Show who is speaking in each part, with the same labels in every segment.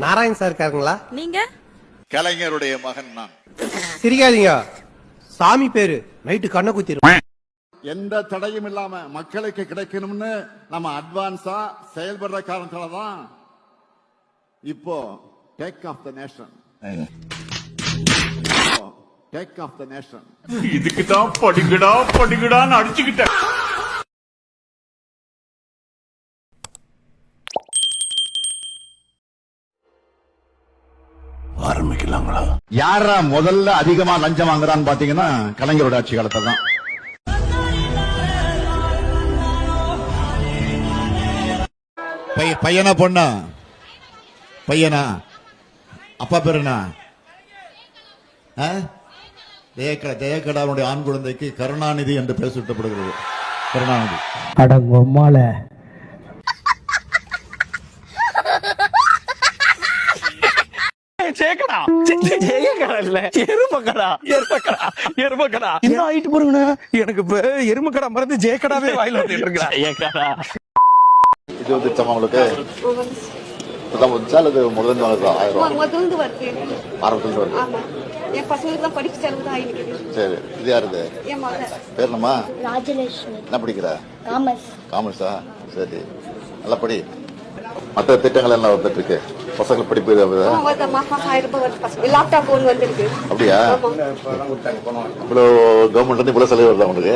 Speaker 1: Narayan sir இருக்காருங்களா?
Speaker 2: நீங்க?
Speaker 3: கலைஞருடைய மகன் நான்.
Speaker 1: சிரிக்காதீங்க, சாமி பேரு நைட்டு கண்ணை குத்திரும்.
Speaker 3: எந்த தடையும் இல்லாம மக்களுக்கு கிடைக்கணும்னு நம்ம அட்வான்ஸா செயல்படுற காரணத்தாலதான் இப்போ take off the nation. Take off the nation.
Speaker 4: இதுக்கு தான் படிக்கடான்னு அடிச்சுக்கிட்டேன். ஆரம்பிக்கலாங்களா?
Speaker 3: யாரா முதல்ல அதிகமா லஞ்சம் வாங்குறான்னு பாத்தீங்கன்னா கலைஞரோட ஆட்சி காலத்துல தான். பையனா பொண்ணா? பையனா? அப்பா பேரு என்ன? ஜெயக்கடாவுடைய ஆண் குழந்தைக்கு கருணாநிதி என்று பெயர் சூட்டப்படுகிறது. கருணாநிதி.
Speaker 5: அடங்கொம்மால எனக்கு எருமக்கடா மறந்து ஜெயக்கடாவே வாயில வந்துட்டு இருக்கா.
Speaker 3: இது வந்து உங்களுக்கு அல்லது முதல்ல
Speaker 6: என் பசங்களுக்கு தான் படிக்க செலவு தான் ஆயிருக்கு.
Speaker 3: சரி, இது யாருது?
Speaker 6: என் மகன்.
Speaker 3: பேர் என்னம்மா?
Speaker 6: ராஜலட்சுமி.
Speaker 3: என்ன படிக்கிற?
Speaker 6: காமர்ஸ்.
Speaker 3: காமர்ஸா? சரி, நல்லா படி. மற்ற திட்டங்கள் எல்லாம் வந்துட்டு இருக்கு பசங்களுக்கு படிப்பு.
Speaker 6: லேப்டாப் ஒன்று வந்துருக்கு.
Speaker 3: அப்படியா? இவ்வளவு கவர்மெண்ட் வந்து இவ்வளவு செலவு வருதா உங்களுக்கு?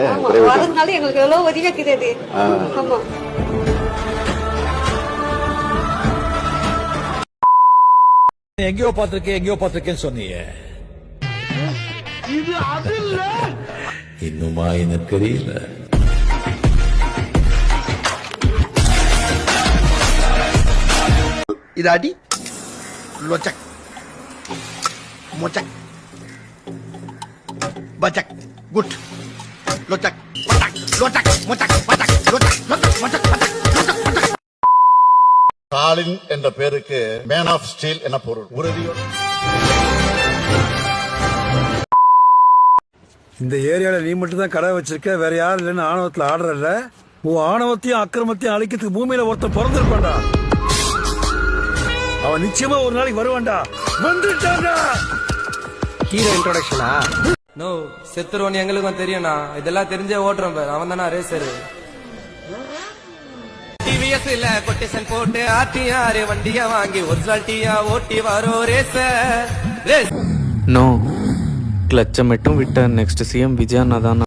Speaker 6: அதனால எங்களுக்கு எவ்வளவு உதவியா இருக்குது. ஆமா.
Speaker 4: எங்கேயோ பாத்திருக்கேன்னு சொன்னீங்க. இது அது இல்ல. இன்னுமா எனக்கு தெரியல.
Speaker 7: இது அடி லொச்சக் மொச்சக் பச்சக் குட் லொச்சக் லொச்சக் மொச்சக் பச்சக் லொச்சக் லொச்சக் மொச்சக் பச்சக் லொச்சக் பச்சக்.
Speaker 3: ஸ்டாலின் என்ற பேருக்கு மேன் ஆஃப் ஸ்டீல் என பொருள். உறுதியோடு
Speaker 8: இந்த ஏரியால நீ மட்டும் தான் கடை வச்சிருக்க, வேற யாரும் இல்லைன்னு ஆணவத்துல ஆடுறல. உன் ஆணவத்தையும் அக்கிரமத்தையும் அழிக்கிறதுக்கு பூமியில ஒருத்தன் பிறந்திருப்பான்டா. அவன் நிச்சயமா ஒரு நாளைக்கு வருவான்டா. வந்துட்டான்டா.
Speaker 1: ஹீரோ இன்ட்ரோடக்ஷனா?
Speaker 9: நோ, செத்துருவோன்னு எங்களுக்கும் தெரியும்ண்ணா. இதெல்லாம் தெரிஞ்சே ஓட்டுறோம். அவன் தானே ரேசரு. டிவிஎஸ்ல கொட்டேஷன் போட்டு ஆர்டிஆர் வண்டியா வாங்கி ஒரிஜினாலிட்டியா ஓட்டி வரோ ரேசர்.
Speaker 10: நோ, கிளச்ச மட்டும் விட்ட நெக்ஸ்ட் சிஎம் விஜய் அண்ணா தான்.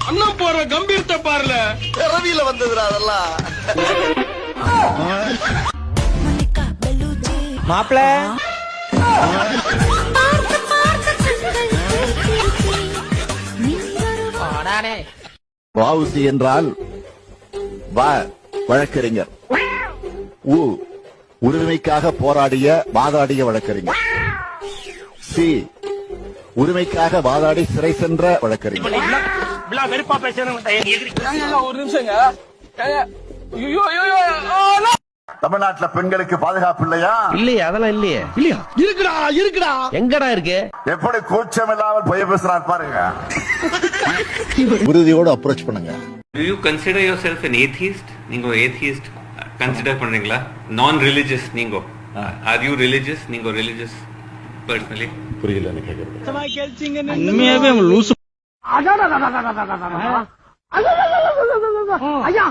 Speaker 4: அண்ணா போற கம்பீரத்தை பாருல.
Speaker 7: ரவியில வந்ததுடா அதெல்லாம்.
Speaker 5: மாப்பிள
Speaker 3: வஉசி என்றால் வழக்கறிஞர். உரிமைக்காக போராடிய வாதாடிய வழக்கறிஞர். சி, உரிமைக்காக வாதாடி சிறை சென்ற வழக்கறிஞர்.
Speaker 4: ஒரு நிமிஷங்க.
Speaker 3: தமிழ்நாட்டுல பெண்களுக்கு பாதுகாப்பு இல்லையா?
Speaker 5: இல்லையா? அதெல்லாம் இல்லையே. இல்லையா? இருக்குடா. எங்கடா இருக்கு?
Speaker 3: எப்படி கூச்சம் இல்லாமல் பொய் பேசுறாரு பாருங்க. உறுதியோடு அப்ரோச் பண்ணுங்க.
Speaker 11: Do you consider yourself an atheist? நீங்க atheist கன்சிடர் பண்றீங்களா? நான் ரிலிஜியஸ் நீங்க. Are you religious? நீங்க religious personally?
Speaker 3: புரியல எனக்கு கேக்குறது.
Speaker 5: உண்மையாவே லூசு.
Speaker 6: ஐயா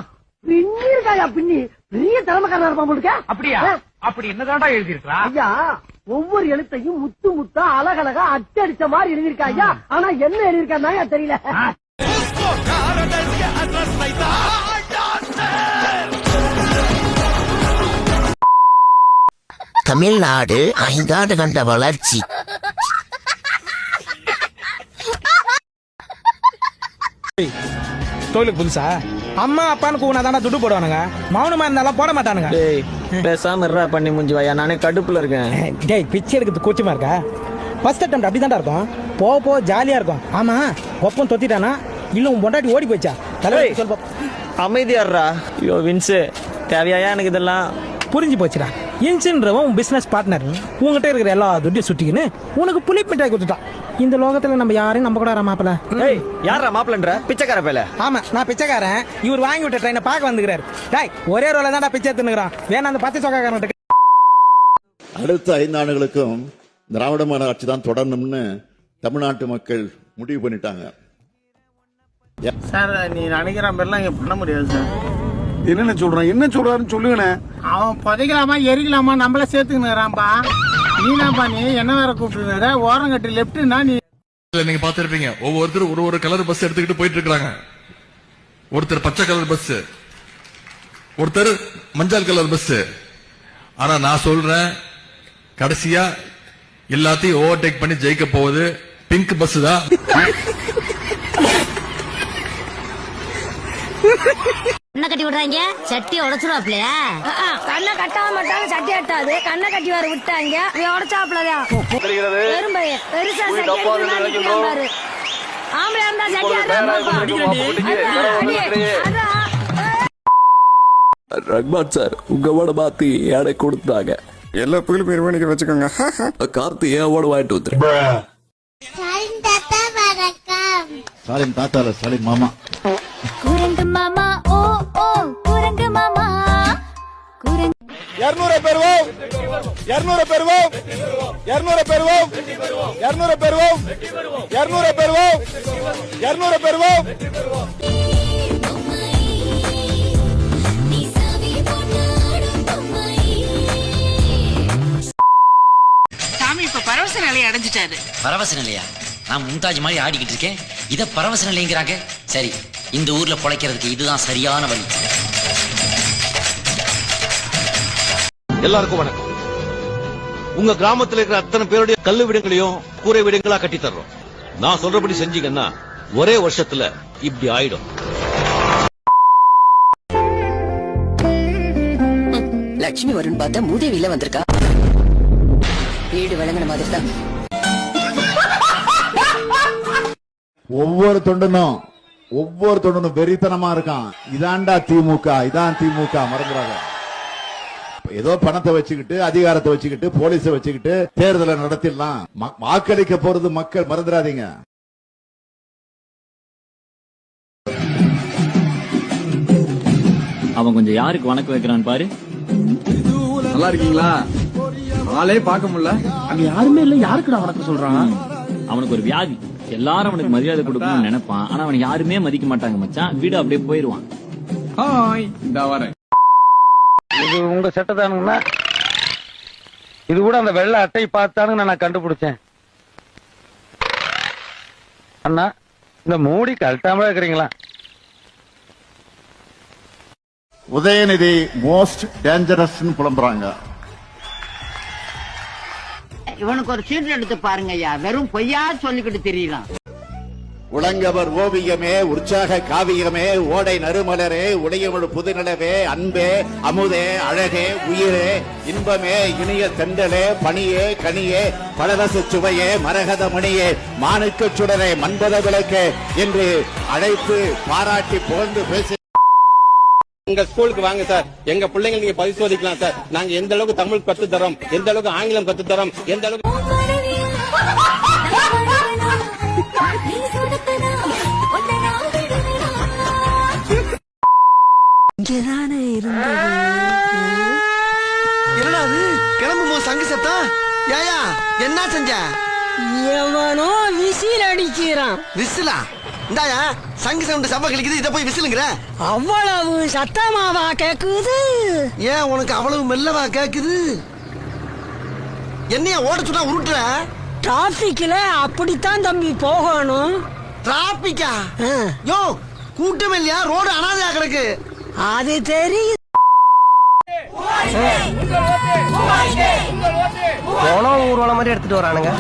Speaker 6: பின்னி இருக்காயா? பின்னி பெரிய தலைமைக்காரர் இருப்பான் போலுக்க.
Speaker 5: அப்படியா? அப்படி என்னதான்டா எழுதி இருக்கா?
Speaker 6: ஐயா ஒவ்வொரு எழுத்தையும் முத்து முத்தா அழகழகா அச்சடிச்ச மாதிரி எழுதியிருக்கா ஐயா. ஆனா என்ன எழுதியிருக்கா தெரியல.
Speaker 7: தமிழ்நாடு 5 ஆண்டு கண்ட வளர்ச்சி.
Speaker 5: தொழிலுக்கு புதுசா அம்மா அப்பான்னு கூனா தானே துட்டு போடுவானுங்க. மௌனமா இருந்தாலும் போட மாட்டானுங்க.
Speaker 10: பேசாம பண்ணி முடிஞ்சு வாயா, நானே கடுப்புல இருக்கேன்.
Speaker 5: டேய், பிச்சை எடுக்கிறது கூச்சமா இருக்கா? ஃபர்ஸ்ட் அட்டெம்ப்ட் அப்படி தான்டா இருக்கும். போக ஜாலியா இருக்கும். ஆமா, ஒப்பம் தொத்திட்டானா இல்ல உன் பொண்டாட்டி ஓடி போச்சா? தலைவலி சொல்ல.
Speaker 10: அமைதியாடுறா. ஐயோ வின்சு, தேவையா எனக்கு இதெல்லாம்?
Speaker 5: புரிஞ்சு போச்சுடா. இன்சின்றவன் உன் பிசினஸ் பார்ட்னர் உங்ககிட்ட இருக்கிற எல்லா துட்டியும் சுட்டிக்கின்னு உனக்கு புளி மிட்டாய் கொடுத்துட்டான். இந்த லோகத்துல நம்ம யாரையும் நம்ப கூட மாப்பிள.
Speaker 9: ஏய் யாரா மாப்பிளன்ற பிச்சைக்கார பேல?
Speaker 5: ஆமா நான் பிச்சைக்காரன். இவர் வாங்கி விட்ட ட்ரெயினை பார்க்க வந்துக்கிறாரு. டேய் ஒரே ரோல தான்டா பிச்சை எடுத்துக்கிறான். வேணா அந்த 10 சொக்காரன்.
Speaker 3: அடுத்த 5 ஆண்டுகளுக்கும் திராவிட மாடல் ஆட்சி தான் தொடரணும்னு தமிழ்நாட்டு மக்கள் முடிவு பண்ணிட்டாங்க.
Speaker 9: சார் நீ நினைக்கிற பேர்லாம் இங்க பண்ண முடியாது சார்.
Speaker 8: என்ன சொல்றான், என்ன சொல்றாருன்னு சொல்லுங்கண்ணே.
Speaker 9: அவன் புதைக்கலாமா எரிக்கலாமா நம்மள சேர்த்துக்கிறான்பா. நீனாப்பா நீ என்ன வேற கூப்பிட்டு ஓரம் கட்டி லெப்ட்னா நீ
Speaker 7: நீங்க பாத்திருப்பீங்க. ஒவ்வொருத்தரும் ஒரு கலர் பஸ் எடுத்துக்கிட்டு போயிட்டு இருக்காங்க. ஒருத்தர் பச்சை கலர் பஸ், ஒருத்தர் மஞ்சள் கலர் பஸ். ஆனா நான் சொல்றேன், கடைசியா எல்லாத்தையும் ஓவர்டேக் பண்ணி ஜெயிக்க போவது பிங்க் பஸ் தான்.
Speaker 2: கண்ணை கட்டி விடுறாங்க, சட்டி உடைச்சிருவாப்லையா? கண்ணை கட்டாம மாட்டாங்க, சட்டி அட்டாது. கண்ணை கட்டி வர விட்டாங்க, உடைச்சாப்லயா? பெருசா பாரு. ஆம்பளை இருந்தா
Speaker 9: ரஹ்மான் சார் உங்க ஓட மாத்தி எடை கொடுத்தாங்க.
Speaker 8: எல்லா புகழும் பெருமானிக்க வச்சுக்கோங்க.
Speaker 9: கார்த்தி ஏன் ஓட வாங்கிட்டு வந்துரு.
Speaker 3: ஸ்டாலின் தாத்தா இல்ல, ஸ்டாலின் மாமா.
Speaker 2: குரங்கு மாமா ஓ ஓ குரங்கு மாமா
Speaker 8: 200 பெறுவோம், 200 பெறுவோம், 200 பெறுவோம், 200 பெறுவோம், 200 பெறுவோம், 200 பெறுவோம்.
Speaker 6: சாமி இப்ப பரவச நிலையை அடைஞ்சிட்டாரு.
Speaker 12: பரவச நிலையா? நான் மும்தாஜ் மாதிரி ஆடிக்கிட்டு இருக்கேன், இத பரவச நிலைங்கிறாங்க. சரி, இந்த ஊர்ல பொழைக்கிறதுக்கு இதுதான் சரியான வழி.
Speaker 9: எல்லாருக்கும் வணக்கம். உங்க கிராமத்துல இருக்கிற அத்தனை பேருடைய கல்லு வீடுகளையும் கூரை வீடுகளா கட்டி தர்றோம். நான் சொல்றபடி செஞ்சீங்கன்னா ஒரே வருஷத்துல இப்படி ஆயிடும்.
Speaker 6: லட்சுமி வரும்னு பார்த்தா மூதேவில வந்திருக்கா. வீடு வழங்கின மாதிரி தான்.
Speaker 3: ஒவ்வொரு தொண்டனும் வெறித்தனமா இருக்கான். இதான்டா திமுக, இதான் திமுக. மறந்துடாத. ஏதோ பணத்தை வச்சுக்கிட்டு, அதிகாரத்தை வச்சுக்கிட்டு, போலீஸை வச்சுக்கிட்டு தேர்தலை நடத்திடலாம். வாக்களிக்க போறது மக்கள், மறந்துடாதீங்க.
Speaker 12: அவன் கொஞ்சம் யாருக்கு வணக்கம் வைக்கிறான் பாரு.
Speaker 9: நல்லா இருக்கீங்களா? ஆளே பார்க்க முடியல. அங்க யாருமே இல்ல, யாருக்குடா வணக்கம் சொல்றான்?
Speaker 12: அவனுக்கு ஒரு வியாதி. எல்லாரும் அவனுக்கு மரியாதை கொடுக்கணும்னு நினைப்பான். ஆனா அவன் யாருமே மதிக்க மாட்டாங்க மச்சான். வீடு அப்படியே போயிருவான்.
Speaker 9: இந்த வரேன். இது உங்க சட்டத்தானுங்களா? இது கூட அந்த வெள்ளை அட்டை பார்த்தானுங்க நான் கண்டுபிடிச்சேன். அண்ணா இந்த மூடி கழட்டாம இருக்கிறீங்களா?
Speaker 3: உதயநிதி மோஸ்ட் டேஞ்சரஸ் புலம்புறாங்க.
Speaker 6: இவனுக்கு ஒரு சீட் எடுத்து பாருங்க ஐயா. வெறும் பொய்யா சொல்லிக்கிட்டு தெரியலாம்.
Speaker 3: உலங்கவர் ஓவியமே, உற்சாக காவியமே, ஓடை நறுமலரே, உடையவள் புதுநிலவே, அன்பே, அமுதே, அழகே, உயிரே, இன்பமே, இனிய தெண்டலே, பணியே, கனியே, பலரச சுவையே, மரகத மணியே, மாணிக்க சுடரே, மன்பத விளக்கே என்று அழைத்து பாராட்டி புகழ்ந்து பேசி
Speaker 9: எங்க ஸ்கூலுக்கு வாங்க சார். எங்க பிள்ளைங்க நீங்க பரிசோதிக்கலாம் சார். நாங்க எந்த அளவுக்கு தமிழ் கத்து தரோம், எந்த அளவுக்கு ஆங்கிலம் கத்து தரோம், எந்த அளவுக்கு
Speaker 6: இங்கதானே இருந்தது.
Speaker 9: என்னது கிளம்புமோ சங்கு சத்தம்? ஏயா என்ன செஞ்ச?
Speaker 6: எவனோ விசில் அடிக்கிறான்.
Speaker 9: விசிலா? இந்தாயா சங்கு சவுண்ட் சபை கிளிக்குது, இத போய் விசிலுங்கிற?
Speaker 6: அவ்வளவு சத்தமாவா கேக்குது?
Speaker 9: ஏன் உனக்கு அவ்வளவு மெல்லவா கேக்குது? என்னையா ஓட சொன்னா உருட்டுற?
Speaker 6: டிராபிக்ல அப்படித்தான் தம்பி போகணும்.
Speaker 9: டிராபிக்கா? யோ கூட்டம் இல்லையா? ரோடு அனாதையா கிடக்கு.
Speaker 6: அது தெரியும்.
Speaker 9: போன ஊர்வலம் மாதிரி எடுத்துட்டு வரானுங்க.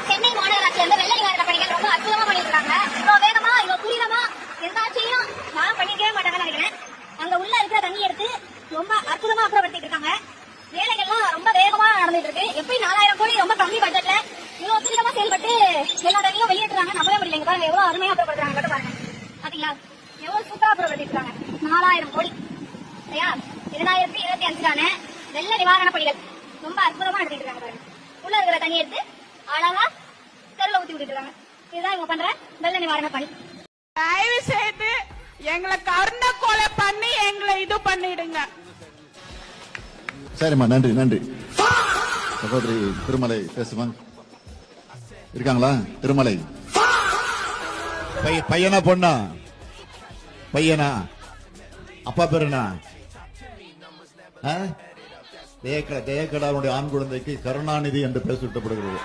Speaker 2: சென்னை மாநகராட்சி வந்து வெள்ள நிவாரண பணிகள் ரொம்ப அற்புதமா பண்ணிருக்காங்க. வேகமா இவ்வளவு துரிதமா எல்லாத்தையும் நான் பண்ணிக்கவே மாட்டாங்கன்னு நினைக்கிறேன். அங்க உள்ள இருக்கிற தண்ணி எடுத்து ரொம்ப அற்புதமா அப்புறப்படுத்திட்டு இருக்காங்க. வேலைகள்லாம் ரொம்ப வேகமா நடந்துட்டு இருக்கு. எப்படி 4000 கோடி ரொம்ப கம்மி பட்ஜெட்ல இவ்வளவு துரிதமா செயல்பட்டு எல்லா தண்ணியும் வெளியேற்றுறாங்க. நம்பவே முடியலைங்க. பாருங்க எவ்வளவு அருமையா அப்புறப்படுத்துறாங்க. பாருங்க பாத்தீங்களா எவ்வளவு சூப்பரா அப்புறப்படுத்திட்டு இருக்காங்க. 4000 கோடி. சரியா? 2025 வெள்ள நிவாரண பணிகள் ரொம்ப அற்புதமா எடுத்துட்டு இருக்காங்க பாருங்க. உள்ள இருக்கிற தண்ணி எடுத்து அழகா தெருல ஊத்தி விட்டுட்டு இருக்காங்க. இதுதான் இவங்க பண்ற வெள்ள நிவாரண பணி.
Speaker 13: தயவு செய்து எங்களை கருணை கொலை பண்ணி எங்களை இது பண்ணிடுங்க.
Speaker 3: சரிம்மா, நன்றி நன்றி. சகோதரி திருமலை பேசுமா இருக்காங்களா? திருமலை பையனா பொண்ணா? பையனா? அப்பா பேரு என்ன? ஜெயக்கடாவுடைய ஆண் குழந்தைக்கு கருணாநிதி என்று பெயர் சூட்டப்படுகிறது.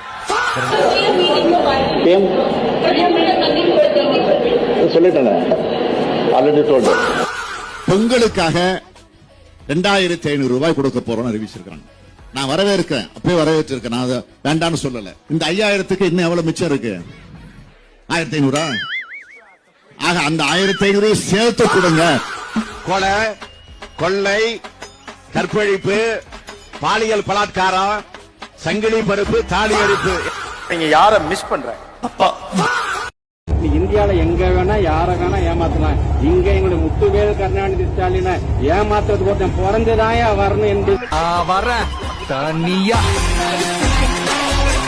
Speaker 3: பொங்கலுக்காக 2500 ரூபாய் கொடுக்க போறோம் அறிவிச்சிருக்காங்க. நான் வரவேற்கிறேன், அப்பவே வரவேற்றிருக்கேன். நான் அதை வேண்டாம்னு சொல்லல. இந்த 5000க்கு இன்னும் எவ்வளவு மிச்சம் இருக்கு? 1500. ஆக அந்த 1500 சேர்த்து கொடுங்க. கொலை, கொள்ளை, கற்பழிப்பு, பாலியல் பலாத்காரம், சங்கிலி பருப்பு, தாலி அடிப்பு.
Speaker 1: நீங்க யார மிஸ் பண்ற? அப்பா
Speaker 5: இந்தியால எங்க வேணா யார வேணா ஏமாத்தலாம். இங்க எங்களுடைய முத்துவேல் கருணாநிதி ஸ்டாலினை ஏமாத்துறதுக்கு ஒருத்தன் பிறந்துதாயா வரணும் என்று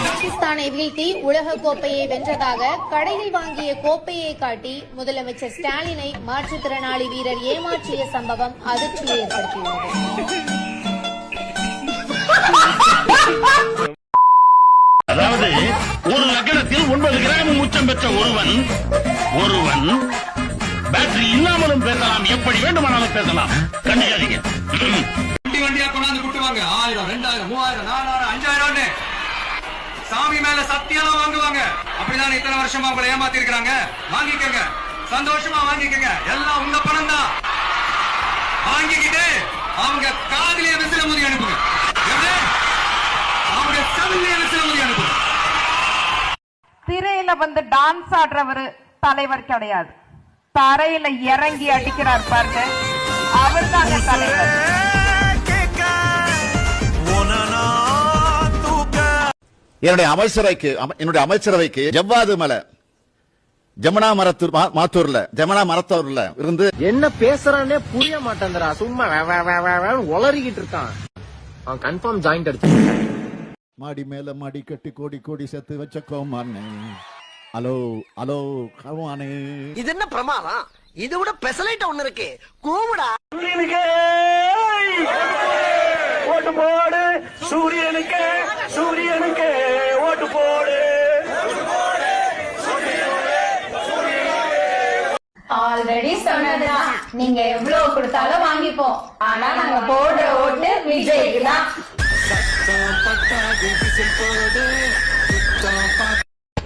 Speaker 2: பாகிஸ்தானை வீழ்த்தி உலக கோப்பையை வென்றதாக கடையில் வாங்கிய கோப்பையை காட்டி முதலமைச்சர் ஸ்டாலினை மாற்றுத்திறனாளி வீரர் ஏமாற்றிய சம்பவம் அதிர்ச்சியை ஏற்படுத்தியுள்ளது.
Speaker 9: அதாவது ஒரு லக்கணத்தில் 9 கிராம் உச்சம் பெற்ற ஒருவன் பேட்டரி இல்லாமலும் பேசலாம், எப்படி வேண்டுமானாலும் பேசலாம். கண்டிக்காதீங்க.
Speaker 7: வண்டியா கொண்டாந்து குட்டுவாங்க. 1000, 2000, 3000, 4000, 5000 சாமி மேல சத்தியம் வாங்குவாங்க. அப்படிதான் இத்தனை வருஷமா உங்களை ஏமாத்தி இருக்காங்க. வாங்கிக்கங்க, சந்தோஷமா வாங்கிக்கங்க. எல்லாம் உங்க பணம் தான். வாங்கிக்கிட்டு அவங்க காதிலே விசில முதி அனுப்புங்க. அவங்க செவிலே விசில முதி அனுப்புங்க.
Speaker 13: திரையில வந்து டான்ஸ் ஆடுறவரு தலைவர் கிடையாது. தரையில இறங்கி அடிக்கிறார் பாருங்க, அவர் தாங்க தலைவர்.
Speaker 3: என்னுடைய அமைச்சரவைக்கு ஜவ்வாது மலை ஜமுனா மரத்தூர்ல இருந்து
Speaker 1: என்ன பேசுறானே புரிய மாட்டேங்கிறா. சும்மா உளறிக்கிட்டு இருக்கான். அவன் கன்ஃபார்ம் ஜாயிண்ட் அடிச்சு
Speaker 3: மாடி மேல மாடி கட்டி கோடி கோடி சேர்த்து வச்ச கோமானே. Hello hello கருவானே.
Speaker 6: இது என்ன பிரமாதம்? இது விட பெசலைட் ஒண்ணு இருக்கு. கூவுடா. ஓட்டு போடு சூரியனுக்கு, சூரியனுக்கு ஓட்டு போடு.
Speaker 2: ஆல்ரெடி சொன்னதுதான், நீங்க எவ்வளவு கொடுத்தாலும் வாங்கிப்போம். ஆனா நாங்க போடுற ஓட்டு விஜய்க்கு தான்.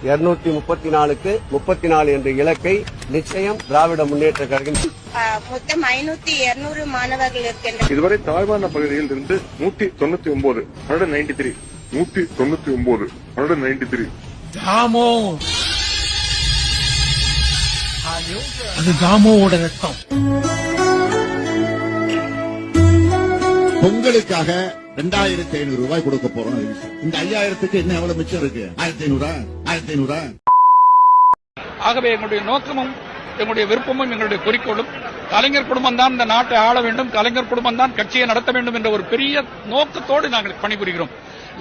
Speaker 1: 234க்கு 34 என்ற இலக்கை நிச்சயம் திராவிட முன்னேற்ற கழகம்.
Speaker 13: மொத்தம் 500 200 மாணவர்கள் இருக்கின்றனர்.
Speaker 7: இதுவரை தாழ்வான பகுதியில் இருந்து 199 193 199 193.
Speaker 8: அது தாமோவோட ரத்தம்.
Speaker 3: பொங்கலுக்காக 2500 ரூபாய் கொடுக்க போறோம். இந்த 5000க்கு இன்னும் எவ்வளவு மிச்சம் இருக்கு? 1500.
Speaker 8: ஆகவே எங்களுடைய நோக்கமும் எங்களுடைய விருப்பமும் எங்களுடைய குறிக்கோளும் கலைஞர் குடும்பம் தான் இந்த நாட்டை ஆள வேண்டும், கலைஞர் குடும்பம் தான் கட்சியை நடத்த வேண்டும் என்ற ஒரு பெரிய நோக்கத்தோடு நாங்கள் பணிபுரிகிறோம்.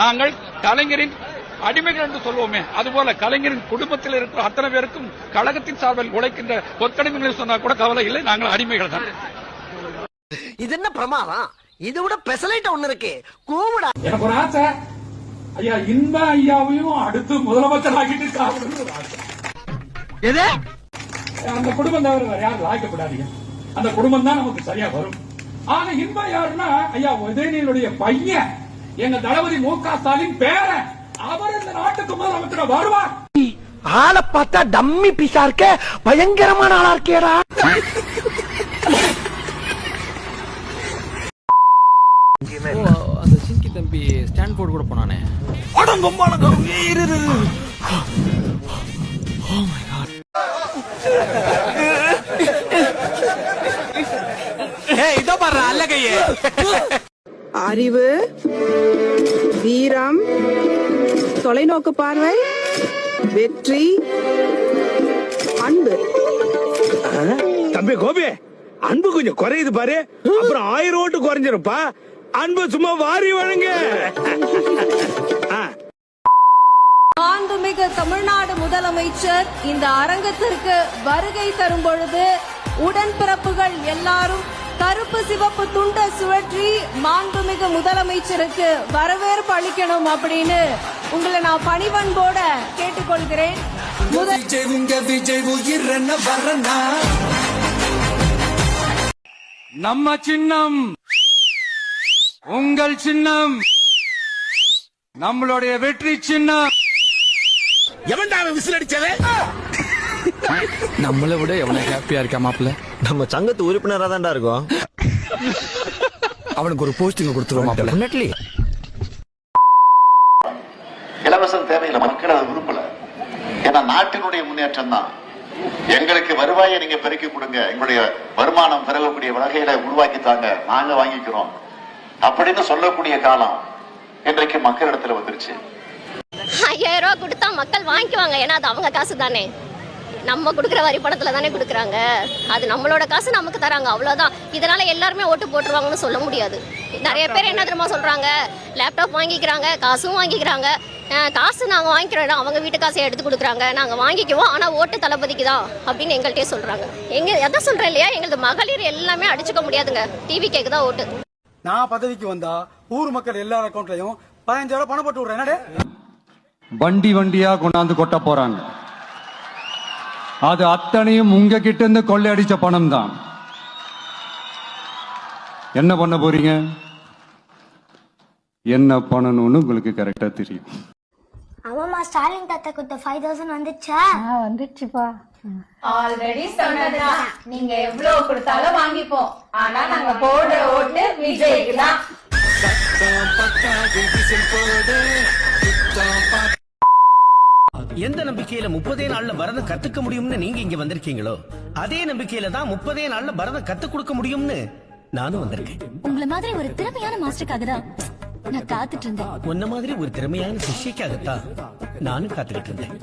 Speaker 8: நாங்கள் கலைஞரின் அடிமைகள் என்று சொல்வோமே, அதுபோல கலைஞரின் குடும்பத்தில் இருக்கிற அத்தனை பேருக்கும் கழகத்தின் சார்பில் உழைக்கின்ற ஒத்தடிமைகளை சொன்னா கூட கவலை இல்லை, நாங்கள் அடிமைகள் தான்.
Speaker 6: இது என்ன பிரமாதம்? இது விட பெசலைட் ஒண்ணு இருக்கு. கூவுடா.
Speaker 8: எனக்கு ஒரு ஆசை, ஐயா இன்ப ஐயாவையும் அடுத்து முதலமைச்சர் ஆகிட்டு
Speaker 6: எது?
Speaker 8: அந்த குடும்பம் தவிர யாரும் ஆக்கப்படாதீங்க. அந்த குடும்பம் தான் நமக்கு சரியா வரும். ஆனா இன்ப யாருன்னா ஐயா உதயநிதியுடைய பையன், எங்க தளபதி மு.க. ஸ்டாலின் பேரன். அவர் இந்த நாட்டுக்கு முதலமைச்சர் வருவார்.
Speaker 6: ஆளை பார்த்தா டம்மி பீஸா இருக்க, பயங்கரமான ஆளா இருக்கேடா.
Speaker 10: அந்த சிங்கி தம்பி ஸ்டான்போர்டு கூட போனானே.
Speaker 6: இதோ பாரு அல்ல கையே.
Speaker 13: அறிவு, வீரம், தொலைநோக்கு பார்வை, வெற்றி, அன்பு.
Speaker 8: தம்பி கோபி,
Speaker 14: அன்பு கொஞ்சம் குறையுது பாரு, அப்புறம் 1000 ஓட்டு குறைஞ்சிருப்பா. அன்பு சும்மா வாரி வழங்க.
Speaker 13: மாண்புமிகு தமிழ்நாடு முதலமைச்சர் இந்த அரங்கத்திற்கு வருகை தரும் பொழுது உடன்பிறப்புகள் எல்லாரும் கருப்பு சிவப்பு துண்ட சுழற்றி மாண்புமிகு முதலமைச்சருக்கு வரவேற்பு அளிக்கணும் அப்படின்னு உங்களை நான் பணிவன்போட கேட்டுக்கொள்கிறேன்.
Speaker 15: நம்ம சின்னம் உங்கள் சின்னம், நம்மளுடைய வெற்றி சின்னம்.
Speaker 14: எவன்டா விசில் அடிச்சது?
Speaker 15: நம்மளை விட எவனை ஹாப்பியா இருக்கா மாப்பிள்ள?
Speaker 1: நம்ம சங்கத்து உறுப்பினரா தான்டா இருக்கோம்.
Speaker 15: அவனுக்கு ஒரு போஸ்டிங் கொடுத்துருவோம் மாப்பிள்ள.
Speaker 3: இலவசம் தேவையில்லை, மக்கள் அதை விரும்பல. ஏன்னா நாட்டினுடைய முன்னேற்றம் தான். எங்களுக்கு வருவாயை நீங்க பெருக்கி கொடுங்க, எங்களுடைய வருமானம் பெருகக்கூடிய வகையில உருவாக்கி தாங்க, நாங்க வாங்கிக்கிறோம் அப்படின்னு சொல்லக்கூடிய காலம் இன்றைக்கு மக்களிடத்துல வந்துருச்சு.
Speaker 2: 5000 ரூபாய் கொடுத்தா மக்கள் வாங்கிக்குவாங்க, ஏன்னா அது அவங்க காசு தானே. நம்ம கொடுக்குற வரி பணத்துல தானே கொடுக்குறாங்க, அது நம்மளோட காசு நமக்கு தராங்க, அவ்வளவுதான். இதனால எல்லாருமே ஓட்டு போட்டுருவாங்கன்னு சொல்ல முடியாது. நிறைய பேர் என்ன தெரியுமா சொல்றாங்க, லேப்டாப் வாங்கிக்கிறாங்க, காசும் வாங்கிக்கிறாங்க. காசு நாங்க வாங்கிக்கிறோம், அவங்க வீட்டு காசை எடுத்து கொடுக்குறாங்க, நாங்க வாங்கிக்குவோம், ஆனா ஓட்டு தளபதிக்கு தான் அப்படின்னு எங்கள்கிட்டயே சொல்றாங்க. எதை சொல்றேன் இல்லையா, எங்களது மகளிர் எல்லாமே அடிச்சுக்க முடியாதுங்க, டிவி கேக்கு தான் ஓட்டு.
Speaker 15: நான் பதவிக்கு வந்தா ஊர் மக்கள் எல்லார் அக்கௌண்ட்லயும் 15000 ரூபாய் பணம் போட்டு விடுறேன். வண்டி வண்டியா கொண்டாந்து கொட்ட போறாங்க. அது அத்தனையும் உங்ககிட்ட இருந்து கொள்ளையடிச்ச பணம் தான். என்ன பண்ண போறீங்க, என்ன பண்ணணும்னு உங்களுக்கு கரெக்டா தெரியும்.
Speaker 2: ஆமாமா, ஸ்டாலின் தாத்தா கொடுத்த 5000 வந்துச்சா? வந்துச்சுப்பா.
Speaker 13: ஆல்ரெடி சொன்னதா, நீங்க எவ்வளவு கொடுத்தாலும் வாங்கிப்போம், ஆனா நாங்க போடுற ஓட்டு விஜய்க்கு தான்.
Speaker 14: எந்த நம்பிக்கையில 30 நாள்ல பரதம் கத்துக்க முடியும்னு நீங்க இங்க வந்திருக்கீங்களோ, அதே நம்பிக்கையில தான் 30 நாள்ல பரதம் கத்து கொடுக்க முடியும்னு நானும் வந்திருக்கேன்.
Speaker 2: உங்களை மாதிரி ஒரு திறமையான மாஸ்டருக்காக தான் நான் காத்துட்டு இருந்தேன்.
Speaker 14: உன்ன மாதிரி ஒரு திறமையான சிஷ்யக்காகத்தான் நானும் காத்துக்கிட்டு இருந்தேன்.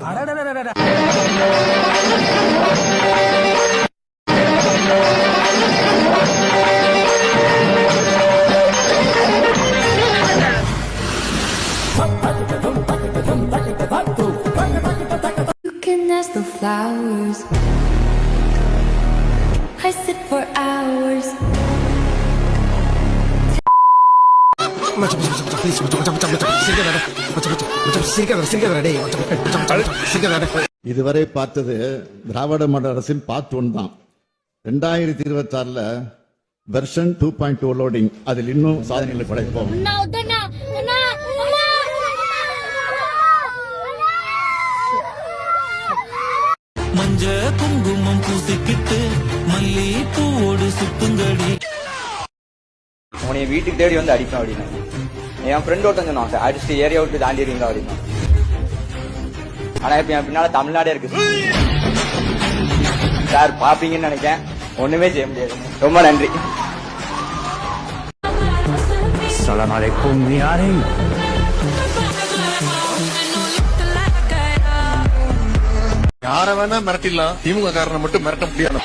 Speaker 2: The flowers I sit for hours.
Speaker 3: இதுவரை பார்த்தது திராவிட மாடல் அரசின் பார்ட் 1 தான். 2026 வெர்ஷன் 2.2 லோடிங். அதில் இன்னும் சாதனைகளை படைப்போம்.
Speaker 4: மஞ்ச குங்குமம் பூசிக்கிட்டு மல்லி பூவோடு சுத்துங்கடி.
Speaker 1: உனைய வீட்டுக்கு தேடி வந்து அடிப்பேன் அப்படின்னு என் ஃப்ரெண்ட் ஒருத்தன் சொன்னான், அடிச்சுட்டு ஏரியா விட்டு தாண்டிடுவீங்க அப்படின்னா. ஆனா இப்ப என் பின்னால தமிழ்நாடே இருக்கு சார், பாப்பீங்கன்னு நினைக்கிறேன். ஒண்ணுமே செய்ய முடியாது. ரொம்ப நன்றி.
Speaker 14: அஸ்ஸலாமு அலைக்கும். யாரே
Speaker 7: யார வேணா மிரட்டிடலாம், திமுக காரனை மட்டும் மிரட்ட முடியாது.